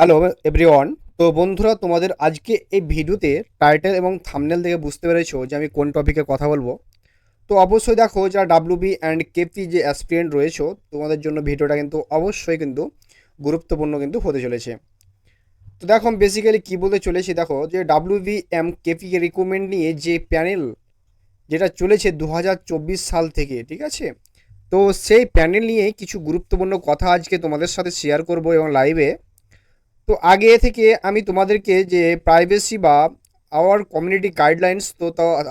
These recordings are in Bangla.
Hello everyone. তো বন্ধুরা, তোমাদের আজকে এই ভিডিওতে টাইটেল এবং থাম্বনেল থেকে বুঝতে পেরেছো যে আমি কোন টপিকে কথা বলবো। তো অবশ্যই দেখো, যারা ডাব্লিউবি অ্যান্ড কেপি যে অ্যাসপিরেন্ট রয়েছো, তোমাদের জন্য ভিডিওটা কিন্তু অবশ্যই কিন্তু গুরুত্বপূর্ণ কিন্তু হতে চলেছে। তো দেখো, আমি বেসিক্যালি কী বলতে চলেছি, দেখো যে ডাব্লিউবি এম কেপি রিক্রুটমেন্ট নিয়ে যে প্যানেল যেটা চলেছে 2024 সাল থেকে, ঠিক আছে। তো সেই প্যানেল নিয়ে কিছু গুরুত্বপূর্ণ কথা আজকে তোমাদের সাথে শেয়ার করব এবং লাইভে। তো আগে থেকে আমি তোমাদেরকে যে প্রাইভেসি বা আওয়ার কমিউনিটি গাইডলাইন্স, তো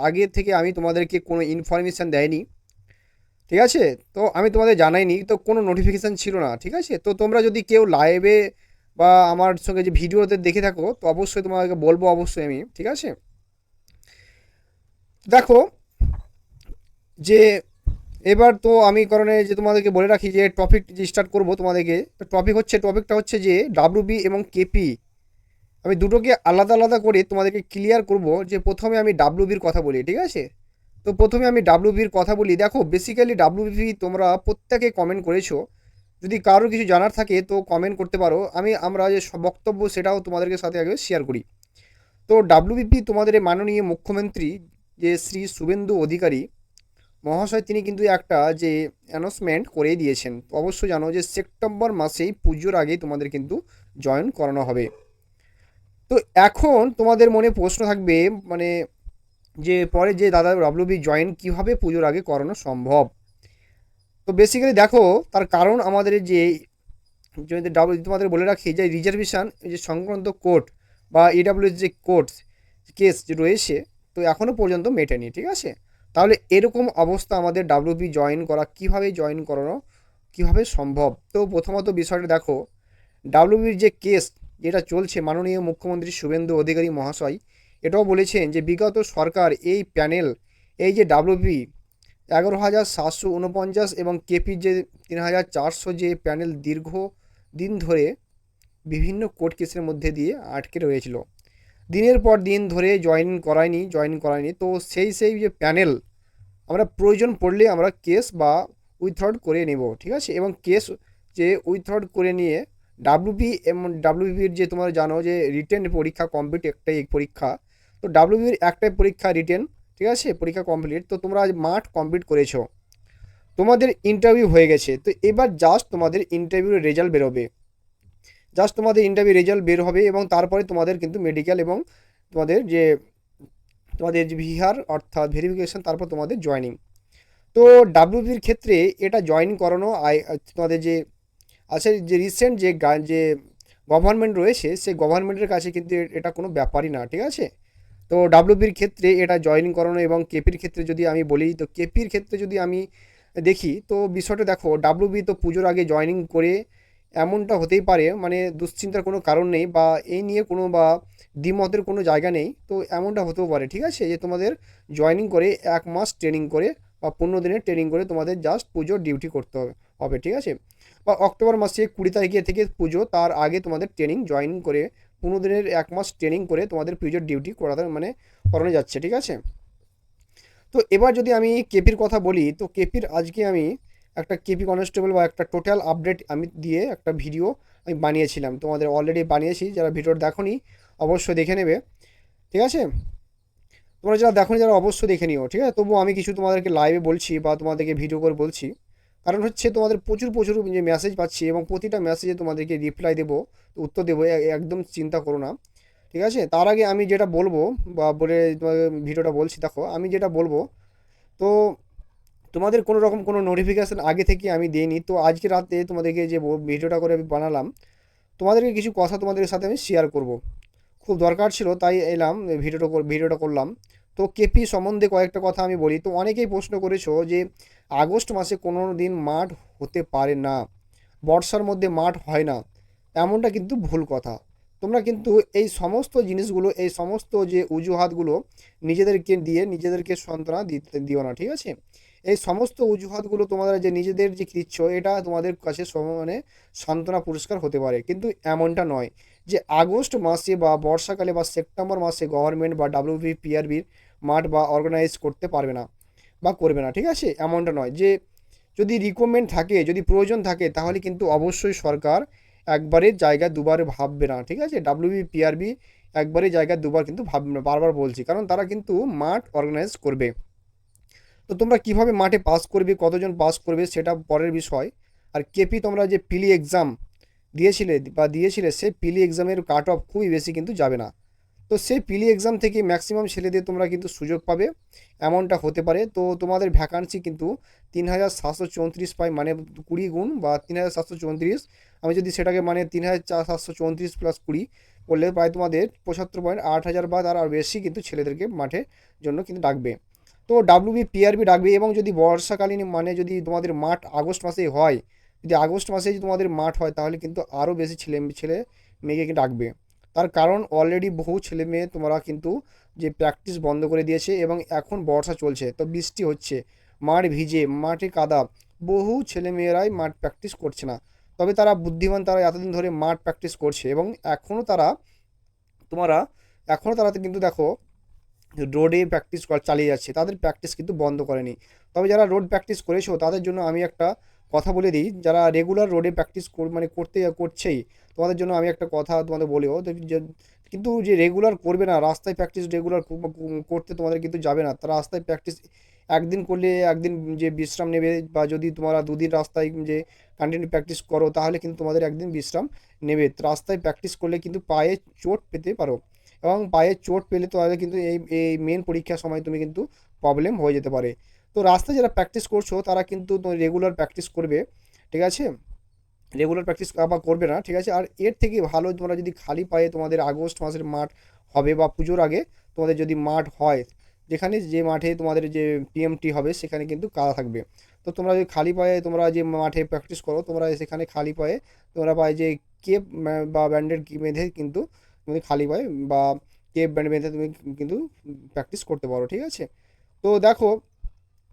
আগে থেকে আমি তোমাদেরকে কোনো ইনফরমেশান দেয়নি, ঠিক আছে। তো আমি তোমাদের জানাইনি, তো কোনো নোটিফিকেশান ছিল না, ঠিক আছে। তো তোমরা যদি কেউ লাইভে বা আমার সঙ্গে যে ভিডিওতে দেখে থাকো, তো অবশ্যই তোমাদেরকে বলবো, অবশ্যই আমি, ঠিক আছে। দেখো যে এবার তো আমি কারণে যে তোমাদেরকে বলে রাখি যে টপিক যে স্টার্ট করবো তোমাদেরকে, তো টপিকটা হচ্ছে যে ডাব্লিউবি এবং কেপি। আমি দুটোকে আলাদা আলাদা করে তোমাদেরকে ক্লিয়ার করব। যে প্রথমে আমি ডাব্লিউবির কথা বলি, ঠিক আছে। তো প্রথমে আমি ডাব্লিউবির কথা বলি। দেখো বেসিক্যালি ডাব্লিউবি তোমরা প্রত্যেকে কমেন্ট করেছো। যদি কারোর কিছু জানার থাকে তো কমেন্ট করতে পারো, আমরা যে সব বক্তব্য সেটাও তোমাদেরকে সাথে আগে শেয়ার করি। তো ডাব্লিউবিপি তোমাদের এই মাননীয় মুখ্যমন্ত্রী যে শ্রী শুভেন্দু অধিকারী মহাশয়, তিনি কিন্তু একটা যে অ্যানাউন্সমেন্ট করে দিয়েছেন। তো অবশ্যই জানো যে সেপ্টেম্বর মাসেই পুজোর আগেই তোমাদের কিন্তু জয়েন করানো হবে। তো এখন তোমাদের মনে প্রশ্ন থাকবে, মানে যে পরে যে দাদা ডাব্লিউবি জয়েন কীভাবে পুজোর আগে করানো সম্ভব। তো বেসিক্যালি দেখো, তার কারণ আমাদের যে যদি তোমাদের বলে রাখি যে রিজার্ভেশন যে সংক্রান্ত কোর্ট বা ইডাব্লিউএস যে কোর্ট কেস যে রয়েছে, তো এখনও পর্যন্ত মেটেনি, ঠিক আছে। তাহলে এরকম অবস্থা আমাদের ডাব্লিউবি জয়েন করা কীভাবে জয়েন করানো কীভাবে সম্ভব। তো প্রথমত বিষয়টা দেখো, ডাব্লিউবির যে কেস যেটা চলছে, মাননীয় মুখ্যমন্ত্রী শুভেন্দু অধিকারী মহাশয় এটাও বলেছেন যে বিগত সরকার এই প্যানেল, এই যে ডাব্লিউবি 11,749 এবং কেপি যে 3,400 যে প্যানেল দীর্ঘ দিন ধরে বিভিন্ন কোর্ট কেসের মধ্যে দিয়ে আটকে রয়েছিল, দিনের পর দিন ধরে জয়েন করায়নি। তো সেই যে প্যানেল আমরা প্রয়োজন পড়লে আমরা কেস বা উইথড্রড করে নেব, ঠিক আছে। এবং কেস যে উইথড্রড করে নিয়ে ডাব্লিউবির যে তোমরা জানো যে রিটেন পরীক্ষা কমপ্লিট একটাই পরীক্ষা। তো ডাব্লিউবির একটাই পরীক্ষা রিটেন, ঠিক আছে, পরীক্ষা কমপ্লিট। তো তোমরা আজ মাঠ কমপ্লিট করেছো, তোমাদের ইন্টারভিউ হয়ে গেছে। তো এবার জাস্ট তোমাদের ইন্টারভিউর রেজাল্ট বেরোবে, বের হবে এবং তারপরে তোমাদের কিন্তু মেডিকেল এবং তোমাদের যে ভিআর অর্থাৎ ভেরিফিকেশন, তারপর তোমাদের জয়নিং। তো ডাব্লিউবির ক্ষেত্রে এটা জয়েন করানো তোমাদের যে আছে যে রিসেন্ট যে গভর্নমেন্ট রয়েছে, সেই গভর্নমেন্টের কাছে কিন্তু এটা কোনো ব্যাপারই না, ঠিক আছে। তো ডাব্লিউবির ক্ষেত্রে এটা জয়েনিং করানো এবং কেপির ক্ষেত্রে যদি আমি বলি, তো কেপির ক্ষেত্রে যদি আমি দেখি, তো বিষয়টা দেখো, ডাব্লিউবি তো পুজোর আগে জয়েনিং করে এমনটা হতেই পারে, মানে দুশ্চিন্তার কোনো কারণ নেই বা এই নিয়ে কোনো বা দ্বিমতের কোনো জায়গা নেই। তো এমনটা হতেও পারে, ঠিক আছে, যে তোমাদের জয়েনিং করে 1 মাস ট্রেনিং করে বা 15 দিনের ট্রেনিং করে তোমাদের জাস্ট পুজোর ডিউটি করতে হবে, ঠিক আছে। বা অক্টোবর মাসে 20 তারিখে থেকে পুজো, তার আগে তোমাদের ট্রেনিং জয়েন করে 15 দিনের 1 মাস ট্রেনিং করে তোমাদের পুজোর ডিউটি করানো যাচ্ছে, ঠিক আছে। তো এবার যদি আমি কেপির কথা বলি, তো কেপির আজকে আমি একটা কেপি কনস্টেবল বা একটা টোটাল আপডেট আমি দিয়ে একটা ভিডিও আমি বানিয়েছিলাম, তোমাদের অলরেডি বানিয়েছি। যারা ভিডিওটা দেখোনি অবশ্যই দেখে নেবে, ঠিক আছে। তোমরা যারা দেখোনি, যারা অবশ্যই দেখে নিও, ঠিক আছে। তবুও আমি কিছু তোমাদেরকে লাইভে বলছি বা তোমাদেরকে ভিডিও করে বলছি, কারণ হচ্ছে তোমাদের প্রচুর প্রচুর যে মেসেজ পাচ্ছি এবং প্রতিটা মেসেজে তোমাদেরকে রিপ্লাই দেবো, উত্তর দেবো, একদম চিন্তা করো না, ঠিক আছে। তার আগে আমি যেটা বলবো বা বলে তোমাদের ভিডিওটা বলছি, দেখো আমি যেটা বলবো, তো তোমাদের কোনো রকম কোনো নোটিফিকেশান আগে থেকে আমি দিইনি। তো আজকে রাতে তোমাদেরকে যে ভিডিওটা করে আমি বানালাম, তোমাদেরকে কিছু কথা তোমাদের সাথে আমি শেয়ার করব, খুব দরকার ছিল তাই এলাম, ভিডিওটা করলাম। তো কেপি সম্বন্ধে কয়েকটা কথা আমি বলি। তো অনেকেই প্রশ্ন করেছো যে আগস্ট মাসে কোনো দিন মাঠ হতে পারে না, বর্ষার মধ্যে মাঠ হয় না, এমনটা কিন্তু ভুল কথা। তোমরা কিন্তু এই সমস্ত জিনিসগুলো, এই সমস্ত যে অজুহাতগুলো নিজেদেরকে সান্ত্বনা দিও না, ঠিক আছে। এই সমস্ত অজুহাতগুলো তোমরা যে নিজেদের যে দিচ্ছ, এটা তোমাদের কাছে মানে সান্ত্বনা পুরস্কার হতে পারে, কিন্তু এমনটা নয় যে আগস্ট মাসে বা বর্ষাকালে বা সেপ্টেম্বর মাসে গভর্নমেন্ট বা ডাব্লিউবি পিআরবির মাঠ বা অর্গানাইজ করতে পারবে না বা করবে না, ঠিক আছে। এমনটা নয় যে যদি রিকোয়ারমেন্ট থাকে, যদি প্রয়োজন থাকে, তাহলে কিন্তু অবশ্যই সরকার একবারে জায়গায় দুবার ভাববে না, ঠিক আছে? পিআরবি একবারে জায়গায় দুবার কিন্তু ভাববে না, বারবার বলছি, কারণ তারা কিন্তু মাঠ অর্গানাইজ করবে। তো তোমরা কিভাবে মাঠে পাস করবে, কতজন পাস করবে সেটা পরের বিষয়। আর কেপি তোমরা যে পিলি এক্সাম দিয়েছিলে সেই পিলি এক্সামের কাট অফ খুবই বেশি কিন্তু যাবে না। তো সেই পিলি এক্সাম থেকে ম্যাক্সিমাম ছেলেদের তোমরা কিন্তু সুযোগ পাবে, এমনটা হতে পারে। তো তোমাদের ভ্যাকান্সি কিন্তু 3734 পাই, মানে 20 গুণ বা 3734, আমি যদি সেটাকে মানে 3734 প্লাস 20 করলে প্রায় তোমাদের 75.8 হাজার বা তার আর বেশি কিন্তু ছেলেদেরকে মাঠের জন্য কিন্তু ডাকবে। তো পিআরবি ডাকবে, এবং যদি বর্ষাকালীন মানে যদি তোমাদের মাঠ আগস্ট মাসেই হয়, যদি আগস্ট মাসে যদি তোমাদের মাঠ হয়, তাহলে কিন্তু আরও বেশি ছেলে মেয়েকে ডাকবে। তার কারণ অলরেডি বহু ছেলে মেয়ে তোমরা কিন্তু যে প্র্যাকটিস বন্ধ করে দিয়েছে, এবং এখন বর্ষা চলছে, তো বৃষ্টি হচ্ছে, মাঠ ভিজে, মাঠে কাদা, বহু ছেলে মেয়েরাই মাঠ প্র্যাকটিস করছে না। তবে তারা বুদ্ধিমান, তারা এতদিন ধরে মাঠ প্র্যাকটিস করছে, এবং তোমরা এখনও তারা কিন্তু দেখো রোডে প্র্যাকটিস চালিয়ে যাচ্ছে, তাদের প্র্যাকটিস কিন্তু বন্ধ করেনি। তবে যারা রোড প্র্যাকটিস করেছো তাদের জন্য আমি একটা কথা বলে দিই, যারা রেগুলার রোডে প্র্যাকটিস মানে করছেই, তোমাদের জন্য আমি একটা কথা তোমাদের বলিও, কিন্তু যে রেগুলার করবে না, রাস্তায় প্র্যাকটিস রেগুলার করতে তোমাদের কিন্তু যাবে না। তারা রাস্তায় প্র্যাকটিস একদিন করলে একদিন যে বিশ্রাম নেবে, বা যদি তোমরা দুদিন রাস্তায় যে কন্টিনিউ প্র্যাকটিস করো, তাহলে কিন্তু তোমাদের একদিন বিশ্রাম নেবে। তো রাস্তায় প্র্যাকটিস করলে কিন্তু পায়ে চোট পেতে পারো, এবং পায়ে চোট পেলে তাহলে কিন্তু এই এই মেন পরীক্ষার সময় তুমি কিন্তু প্রবলেম হয়ে যেতে পারে। তো রাস্তায় যারা প্র্যাকটিস করছো তারা কিন্তু রেগুলার প্র্যাকটিস করবে, ঠিক আছে? রেগুলার প্র্যাকটিস আবার করবে না, ঠিক আছে? আর এর থেকে ভালো তোমরা যদি খালি পায়ে তোমাদের আগস্ট মাসের মাঠ হবে বা পুজোর আগে তোমাদের যদি মাঠ হয়, যেখানে যে মাঠে তোমাদের যে পিএমটি হবে সেখানে কিন্তু কাদা থাকবে। তো তোমরা যদি খালি পায়ে তোমরা যে মাঠে প্র্যাকটিস করো, তোমরা সেখানে খালি পায়ে তোমরা পায়ে যে কেপ বা ব্যান্ডেড বেঁধে কিন্তু তুমি খালি পায়ে বা কেপ ব্যান্ড বেঁধে তুমি কিন্তু প্র্যাকটিস করতে পারো, ঠিক আছে? তো দেখো,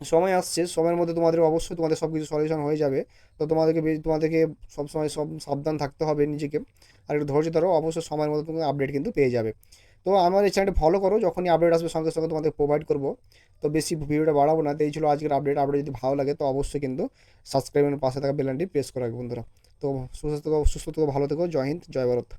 সময় আসছে, সময়ের মধ্যে তোমাদের অবশ্যই তোমাদের সব কিছু সলিউশন হয়ে যাবে। তো তোমাদেরকে সবসময় সব সাবধান থাকতে হবে নিজেকে, আর একটু ধৈর্য ধরো, অবশ্যই সময়ের মধ্যে তুমি আপডেট কিন্তু পেয়ে যাবে। তো আমার এই চ্যানেলটা ফলো করো, যখনই আপডেট আসবে সঙ্গে সঙ্গে তোমাদের প্রোভাইড করবো। তো বেশি ভিডিওটা বাড়াবো না, তো এই ছিল আজকের আপডেট যদি ভালো লাগে তো অবশ্যই কিন্তু সাবস্ক্রাইবের পাশে থাকা বেল আইকনটি প্রেস করে রাখবে বন্ধুরা। তো সুস্থ থেকো, ভালো থেকো, জয় হিন্দ, জয় ভারত।